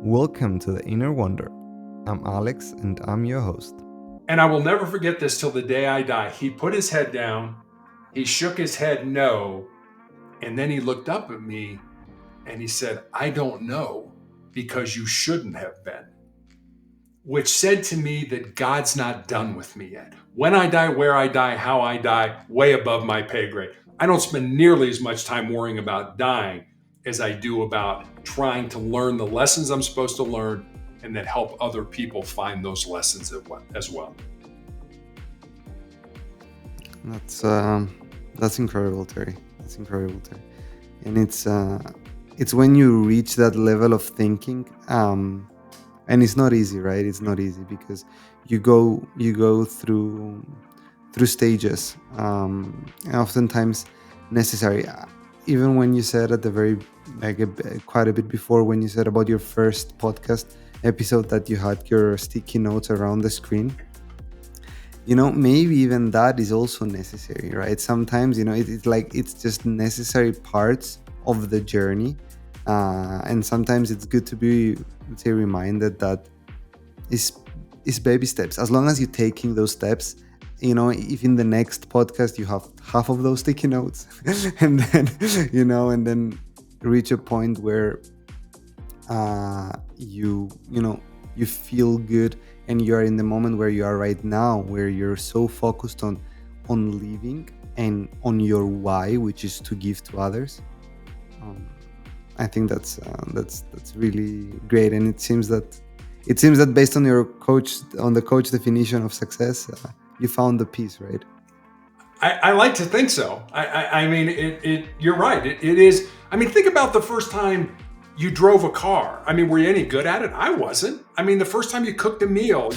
Welcome to The Inner Wonder. I'm Alex and I'm your host. And I will never forget this till the day I die. He put his head down, he shook his head no, and then he looked up at me and he said, I don't know because you shouldn't have been. Which said to me that God's not done with me yet. When I die, where I die, how I die, way above my pay grade. I don't spend nearly as much time worrying about dying as I do about trying to learn the lessons I'm supposed to learn and then help other people find those lessons as well. That's incredible, Terry. That's incredible, Terry. And it's when you reach that level of thinking, and it's not easy, right? It's not easy because you go through stages, and oftentimes necessary. Even when you said at the very quite a bit before, when you said about your first podcast episode that you had your sticky notes around the screen, maybe even that is also necessary, right? Sometimes it's just necessary parts of the journey, and sometimes it's good to be, let's say, reminded that is baby steps. As long as you're taking those steps, if in the next podcast you have half of those sticky notes and then reach a point where you feel good, and you are in the moment where you are right now, where you're so focused on living and on your why, which is to give to others. I think that's really great. And it seems that based on the coach definition of success, you found the peace, right? I like to think so. I mean, you're right. It is. I mean, think about the first time you drove a car. I mean, were you any good at it? I wasn't. I mean, the first time you cooked a meal,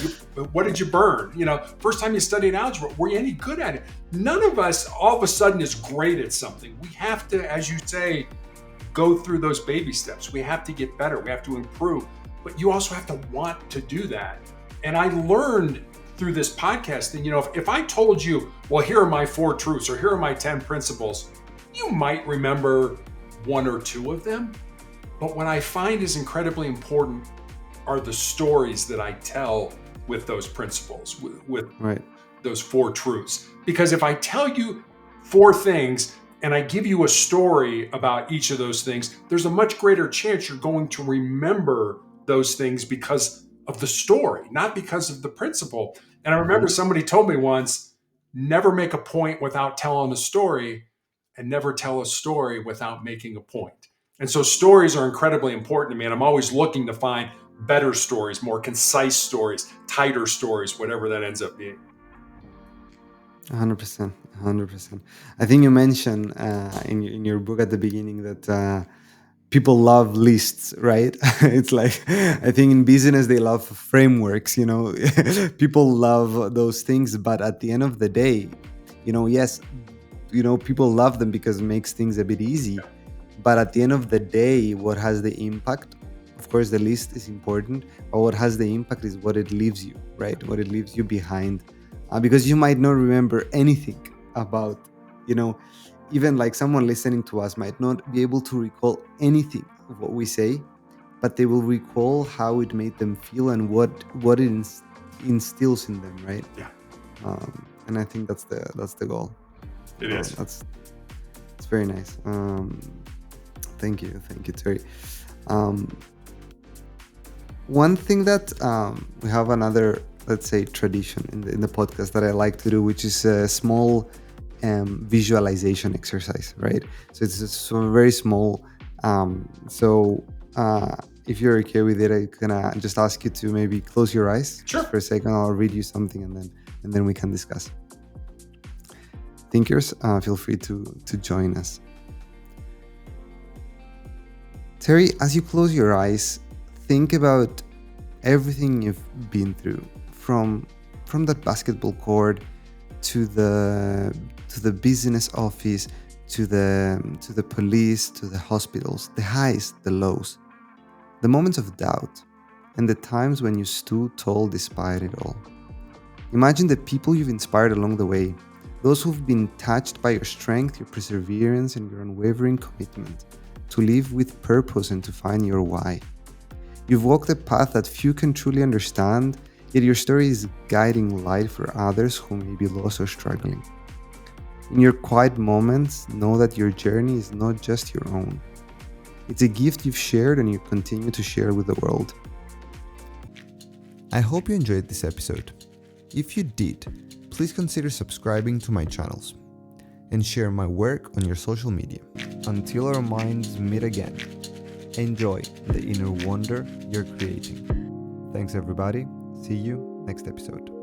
what did you burn? First time you studied algebra, were you any good at it? None of us all of a sudden is great at something. We have to, as you say, go through those baby steps. We have to get better. We have to improve. But you also have to want to do that. And I learned through this podcasting, if I told you, well, here are my 4 truths or here are my 10 principles, you might remember 1 or 2 of them. But what I find is incredibly important are the stories that I tell with those principles, with right. those 4 truths. Because if I tell you 4 things and I give you a story about each of those things, there's a much greater chance you're going to remember those things because of the story, not because of the principle. And I remember somebody told me once, never make a point without telling a story, and never tell a story without making a point. And so stories are incredibly important to me. And I'm always looking to find better stories, more concise stories, tighter stories, whatever that ends up being. 100%. I think you mentioned in your book at the beginning that people love lists, right? It's like, I think in business they love frameworks, people love those things, but at the end of the day, yes, people love them because it makes things a bit easy. But at the end of the day, what has the impact? Of course, the list is important, but what has the impact is what it leaves you, right? What it leaves you behind. Because you might not remember anything about, even like someone listening to us might not be able to recall anything of what we say, but they will recall how it made them feel and what it instills in them, right? Yeah. And I think that's the goal. It is. It's very nice. Thank you, Terry. One thing that we have another, let's say, tradition in the podcast that I like to do, which is a small visualization exercise, right? So it's very small. If you're okay with it, I'm gonna just ask you to maybe close your eyes. Sure. Just for a second. I'll read you something and then we can discuss. Thinkers, feel free to join us. Terry, as you close your eyes, think about everything you've been through, from that basketball court to the business office, to the police, to the hospitals, the highs, the lows, the moments of doubt, and the times when you stood tall despite it all. Imagine the people you've inspired along the way, those who've been touched by your strength, your perseverance, and your unwavering commitment to live with purpose and to find your why. You've walked a path that few can truly understand, yet your story is guiding light for others who may be lost or struggling. In your quiet moments, know that your journey is not just your own. It's a gift you've shared and you continue to share with the world. I hope you enjoyed this episode. If you did, please consider subscribing to my channels and share my work on your social media. Until our minds meet again, enjoy the inner wonder you're creating. Thanks everybody. See you next episode.